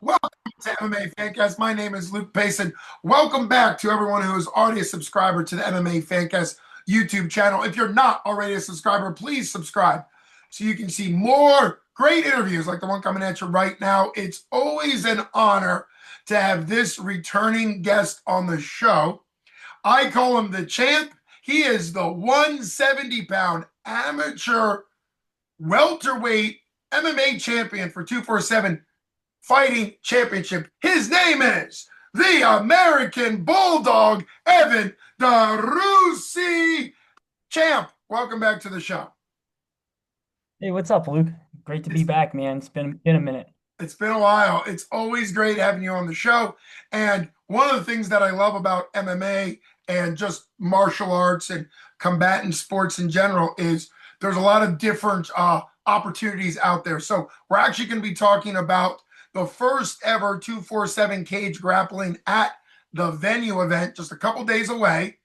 Welcome to MMA Fancast. My name is Luke Payson. Welcome back to everyone who is already a subscriber to the MMA Fancast YouTube channel. If you're not already a subscriber, please subscribe so you can see more great interviews like the one coming at you right now. It's always an honor to have this returning guest on the show. I call him the champ. He is the 170-pound amateur welterweight MMA champion for 247 Fighting Championship. His name is the American Bulldog, Evan Dreucci. Champ, welcome back to the show. Hey, what's up, Luke? Great to be back, man. It's been a minute. It's been a while. It's always great having you on the show. And one of the things that I love about MMA and just martial arts and combatant sports in general is there's a lot of different opportunities out there. So we're actually going to be talking about the first ever 247 Cage Grappling at the Venue event, just a couple days away,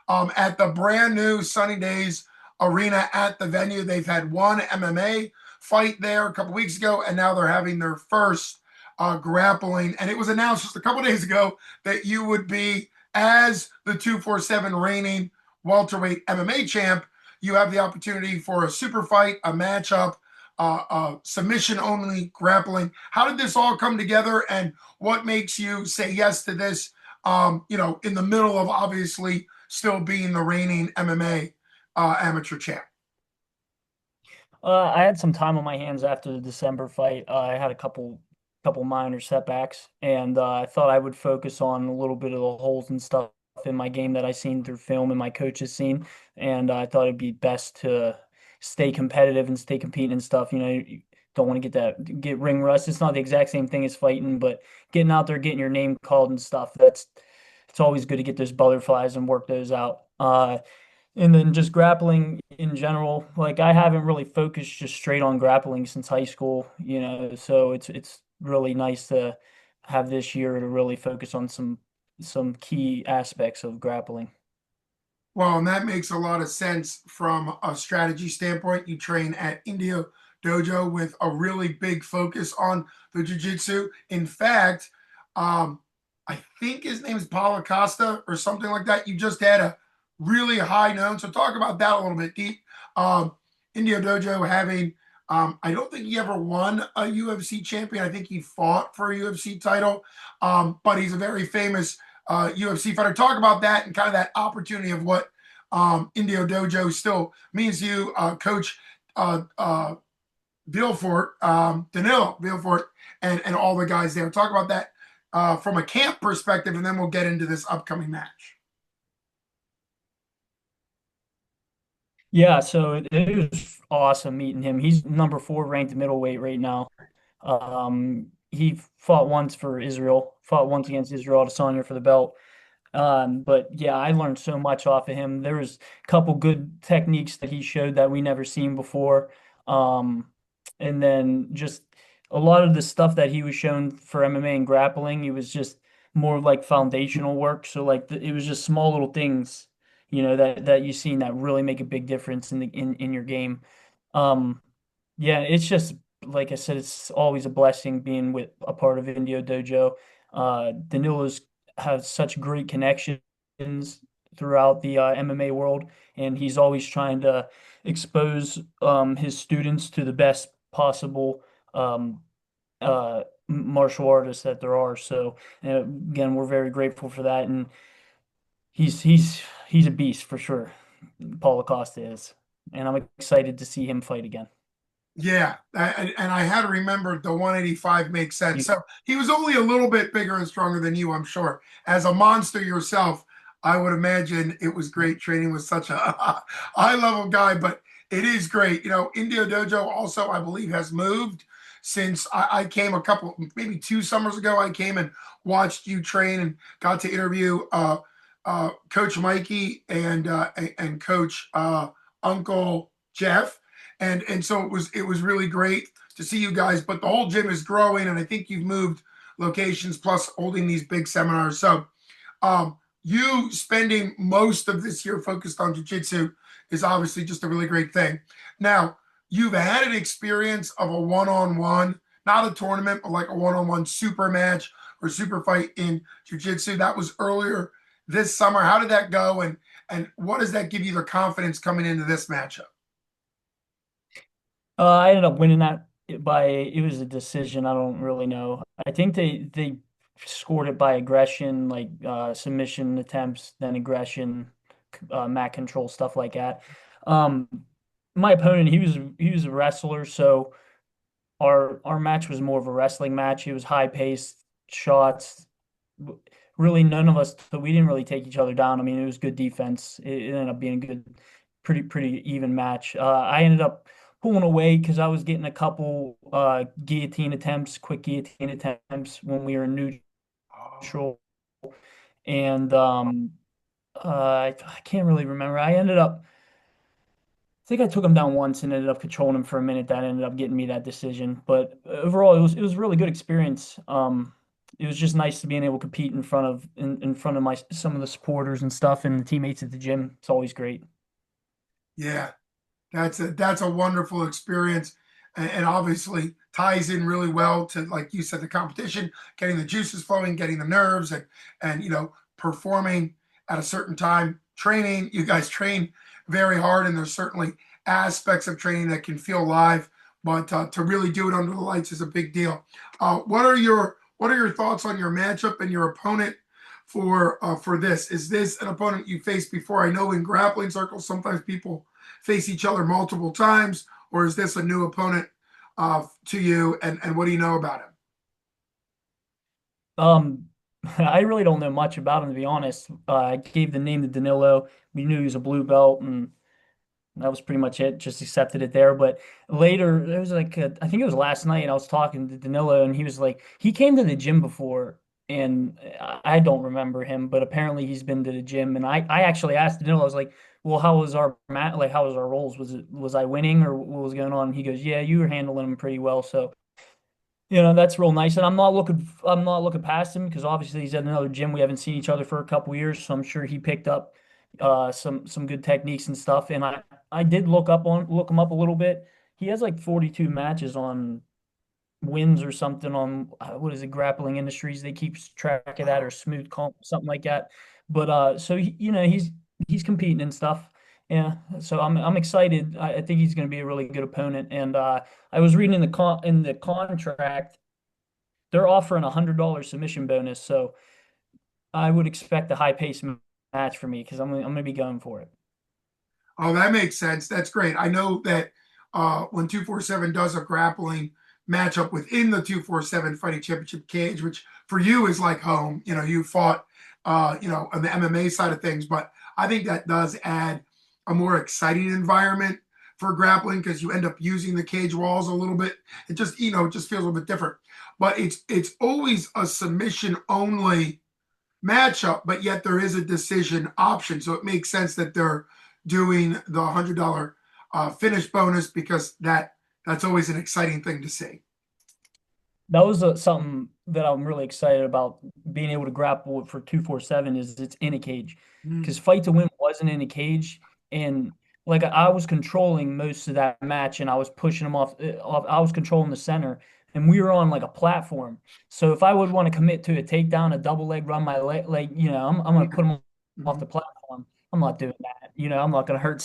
at the brand new Sunny Days Arena at the Venue. They've had one MMA fight there a couple weeks ago, and now they're having their first grappling. And it was announced just a couple days ago that you would be, as the 247 reigning welterweight MMA champ, you have the opportunity for a super fight, a matchup, submission only grappling. How did this all come together, and what makes you say yes to this? In the middle of obviously still being the reigning MMA amateur champ. I had some time on my hands after the December fight. I had a couple minor setbacks, and I thought I would focus on a little bit of the holes and stuff in my game that I seen through film and my coaches seen. And I thought it'd be best to stay competitive and stay competing and stuff. You don't want to get ring rust. It's not the exact same thing as fighting, but getting out there, getting your name called and stuff. It's always good to get those butterflies and work those out. And then just grappling in general, like I haven't really focused just straight on grappling since high school, so it's really nice to have this year to really focus on some key aspects of grappling. Well, and that makes a lot of sense from a strategy standpoint. You train at Indio Dojo with a really big focus on the jiu-jitsu. In fact, I think his name is Paulo Costa or something like that. You just had a really high known. So talk about that a little bit deep. Indio Dojo having, I don't think he ever won a UFC champion. I think he fought for a UFC title, but he's a very famous UFC fighter. Talk about that and kind of that opportunity of what Indio Dojo still means to you, Coach Beaufort, Danilo Beaufort, and all the guys there. Talk about that from a camp perspective, and then we'll get into this upcoming match. Yeah, so it was awesome meeting him. He's number 4 ranked middleweight right now. He fought once for Israel, fought once against Israel Adesanya for the belt. But yeah, I learned so much off of him. There was a couple good techniques that he showed that we never seen before. And then just a lot of the stuff that he was shown for MMA and grappling, it was just more like foundational work. So like it was just small little things, that you seen that really make a big difference in your game. Um, yeah, it's just like I said, it's always a blessing being with a part of Indio Dojo. Danilo's has such great connections throughout the MMA world, and he's always trying to expose his students to the best possible martial artists that there are. So again, we're very grateful for that, and he's a beast for sure. Paulo Costa is, and I'm excited to see him fight again. Yeah, and I had to remember the 185 makes sense. So he was only a little bit bigger and stronger than you, I'm sure. As a monster yourself, I would imagine it was great training with such a high level guy, but it is great. Indio Dojo also, I believe, has moved since I came a couple, maybe 2 summers ago. I came and watched you train and got to interview Coach Mikey and Coach Uncle Jeff. And so it was really great to see you guys. But the whole gym is growing, and I think you've moved locations plus holding these big seminars. So you spending most of this year focused on jiu-jitsu is obviously just a really great thing. Now, you've had an experience of a one-on-one not a tournament, but like a one-on-one super match or super fight in jiu-jitsu. That was earlier this summer. How did that go? And what does that give you the confidence coming into this matchup? I ended up winning that by it was a decision. I don't really know. I think they scored it by aggression, like submission attempts, then aggression, mat control, stuff like that. Um, my opponent, he was a wrestler, so our match was more of a wrestling match. It was high paced shots. Really, none of us, we didn't really take each other down. I mean, it was good defense. It ended up being a good, pretty even match. I ended up pulling away because I was getting a couple guillotine attempts, quick guillotine attempts when we were in neutral, and I can't really remember. I think I took him down once and ended up controlling him for a minute. That ended up getting me that decision. But overall, it was a really good experience. It was just nice to being able to compete in front of my some of the supporters and stuff and the teammates at the gym. It's always great. Yeah, that's a wonderful experience, and obviously ties in really well to, like you said, the competition, getting the juices flowing, getting the nerves, and performing at a certain time. Training, you guys train very hard, and there's certainly aspects of training that can feel live, but to really do it under the lights is a big deal. What are your thoughts on your matchup and your opponent for this? Is this an opponent you faced before? I know in grappling circles sometimes people face each other multiple times, or is this a new opponent to you? And what do you know about him? Um, I really don't know much about him to be honest. I gave the name to Danilo. We knew he was a blue belt, and that was pretty much it. Just accepted it there. But later, it was like I think it was last night. I was talking to Danilo, and he was like, he came to the gym before, and I don't remember him, but apparently he's been to the gym. And I actually asked Danilo, I was like, well, how was our mat? Like, how was our roles? Was I winning or what was going on? And he goes, yeah, you were handling him pretty well. So that's real nice. And I'm not looking past him because obviously he's at another gym. We haven't seen each other for a couple years, so I'm sure he picked up some good techniques and stuff. And I did look him up a little bit. He has like 42 matches on wins or something on what is it, Grappling Industries. They keep track of that or Smooth Comp, something like that. But so he's competing and stuff. Yeah, so I'm excited. I think he's going to be a really good opponent. And I was reading in the contract, they're offering $100 submission bonus. So I would expect a high pace match for me because I'm going to be going for it. Oh, that makes sense. That's great. I know that when 247 does a grappling matchup within the 247 Fighting Championship cage, which for you is like home, you fought, on the MMA side of things, but I think that does add a more exciting environment for grappling because you end up using the cage walls a little bit. It just feels a little bit different. But it's always a submission only matchup, but yet there is a decision option. So it makes sense that they're doing the $100 finish bonus because that's always an exciting thing to see. That was something that I'm really excited about being able to grapple for 247 is it's in a cage. Because Mm. Fight to Win wasn't in a cage. And like I was controlling most of that match and I was pushing them off. I was controlling the center and we were on like a platform. So if I would want to commit to a takedown, a double leg run my leg, like, I'm going to put them off Mhm. the platform. I'm not doing that. I'm not going to hurt,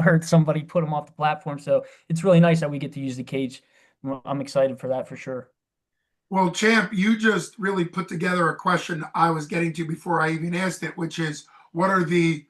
hurt somebody, put them off the platform. So it's really nice that we get to use the cage. I'm excited for that for sure. Well, Champ, you just really put together a question I was getting to before I even asked it, which is what are the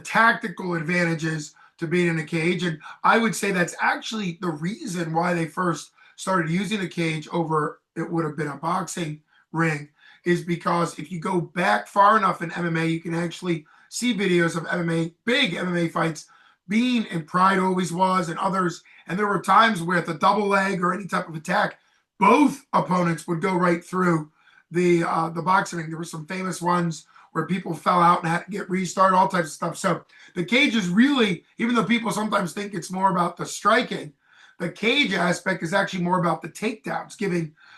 tactical advantages to being in a cage? And I would say that's actually the reason why they first started using a cage over it would have been a boxing ring, is because if you go back far enough in MMA, you can actually see videos of MMA, big MMA fights being, and Pride always was, and others. And there were times with a double leg or any type of attack both opponents would go right through the boxing. There were some famous ones where people fell out and had to get restarted, all types of stuff. So the cage is really, even though people sometimes think it's more about the striking, the cage aspect is actually more about the takedowns,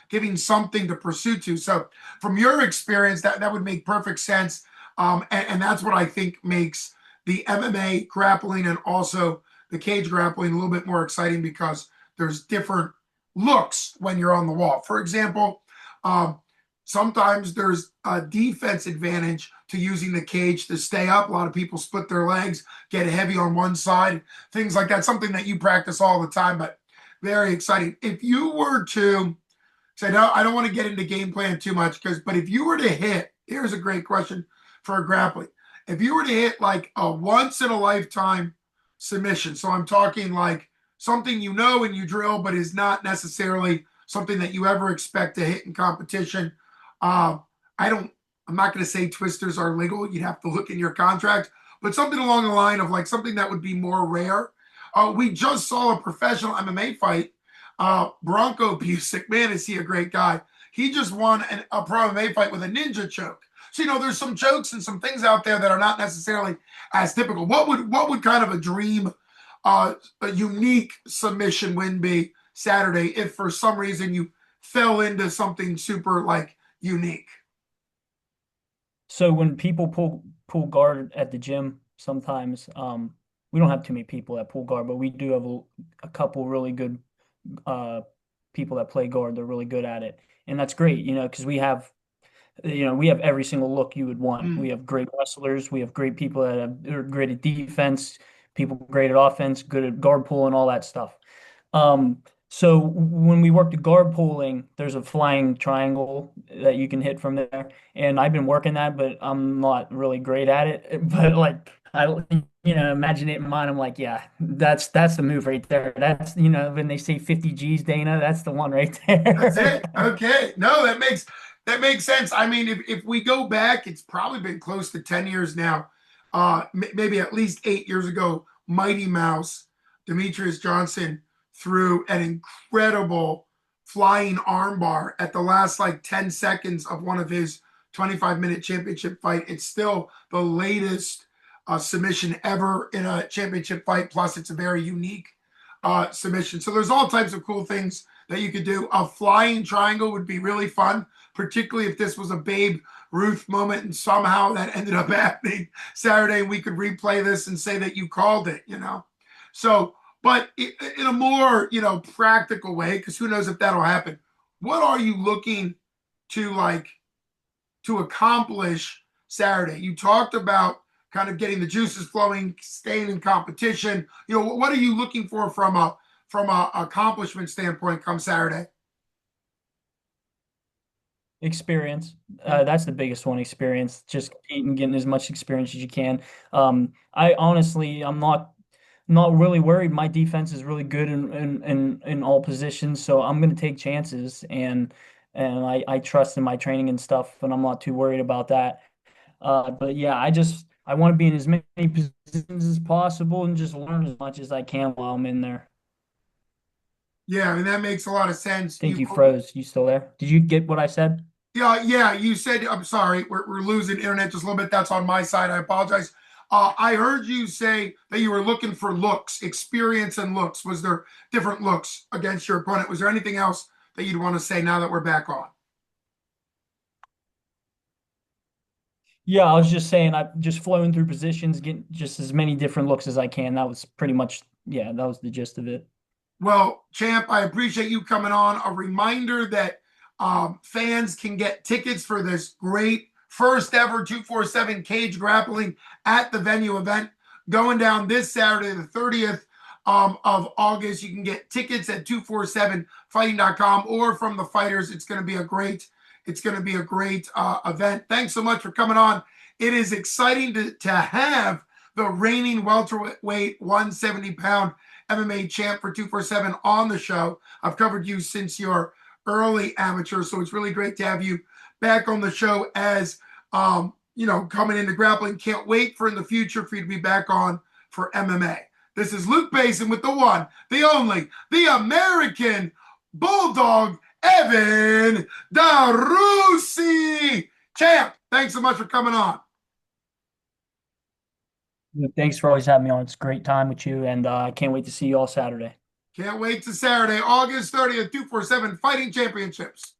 giving something to pursue to. So from your experience, that would make perfect sense. And that's what I think makes the MMA grappling and also the cage grappling a little bit more exciting because there's different looks when you're on the wall. For example, um, sometimes there's a defense advantage to using the cage to stay up. A lot of people split their legs, get heavy on one side, things like that. Something that you practice all the time, but very exciting. If you were to say, no, I don't want to get into game plan too much, but if you were to hit, here's a great question for a grappling. If you were to hit like a once in a lifetime submission, so I'm talking like something you know and you drill, but is not necessarily something that you ever expect to hit in competition. Uh, I don't, I'm not going to say twisters are legal. You'd have to look in your contract, but something along the line of like something that would be more rare. We just saw a professional MMA fight. Bronco Busick, man, is he a great guy? He just won a pro MMA fight with a ninja choke. So there's some jokes and some things out there that are not necessarily as typical. What would kind of a dream, a unique submission win be Saturday if for some reason you fell into something super like unique? So when people pull guard at the gym, sometimes we don't have too many people that pull guard, but we do have a couple really good uh, people that play guard. They're really good at it, and that's great, because we have every single look you would want. Mm. We have great wrestlers. We have great people that are great at defense, people great at offense, good at guard pull and all that stuff. So when we work the guard pulling, there's a flying triangle that you can hit from there. And I've been working that, but I'm not really great at it. But like imagine it in mind. I'm like, yeah, that's the move right there. That's when they say 50 G's, Dana, that's the one right That's there. it. Okay. No, that makes sense. I mean, if we go back, it's probably been close to 10 years now. Maybe at least 8 years ago, Mighty Mouse, Demetrius Johnson threw an incredible flying armbar at the last like 10 seconds of one of his 25-minute championship fight. It's still the latest submission ever in a championship fight. Plus, it's a very unique submission. So there's all types of cool things that you could do. A flying triangle would be really fun, particularly if this was a Babe Ruth moment and somehow that ended up happening Saturday and we could replay this and say that you called it. So, but in a more, practical way, because who knows if that'll happen. What are you looking to accomplish Saturday? You talked about kind of getting the juices flowing, staying in competition. What are you looking for from a accomplishment standpoint come Saturday? Experience. That's the biggest one, experience. Just competing, getting as much experience as you can. I honestly, I'm not really worried. My defense is really good in all positions, so I'm going to take chances and I trust in my training and stuff, and I'm not too worried about that. But yeah, I want to be in as many positions as possible and just learn as much as I can while I'm in there. Yeah, I mean that makes a lot of sense. Think you froze. You still there? Did you get what I said? Yeah. You said, I'm sorry, we're losing internet just a little bit. That's on my side. I apologize. I heard you say that you were looking for looks, experience, and looks. Was there different looks against your opponent? Was there anything else that you'd want to say now that we're back on? Yeah, I was just saying I'm just flowing through positions, getting just as many different looks as I can. That was pretty much, yeah, that was the gist of it. Well, Champ, I appreciate you coming on. A reminder that fans can get tickets for this great first ever 247 Cage Grappling at the Venue event going down this Saturday, the 30th of August. You can get tickets at 247fighting.com or from the fighters. It's going to be a great event. Thanks so much for coming on. It is exciting to have the reigning welterweight 170-pound MMA champ for 247 on the show. I've covered you since your early amateur, so it's really great to have you back on the show as coming into grappling. Can't wait for in the future for you to be back on for MMA. This is Luke Basin with the one, the only, the American Bulldog, Evan Dreucci. Champ, thanks so much for coming on. Thanks for always having me on. It's a great time with you, and I can't wait to see you all Saturday. Can't wait to Saturday, August 30th, 247 Fighting Championships.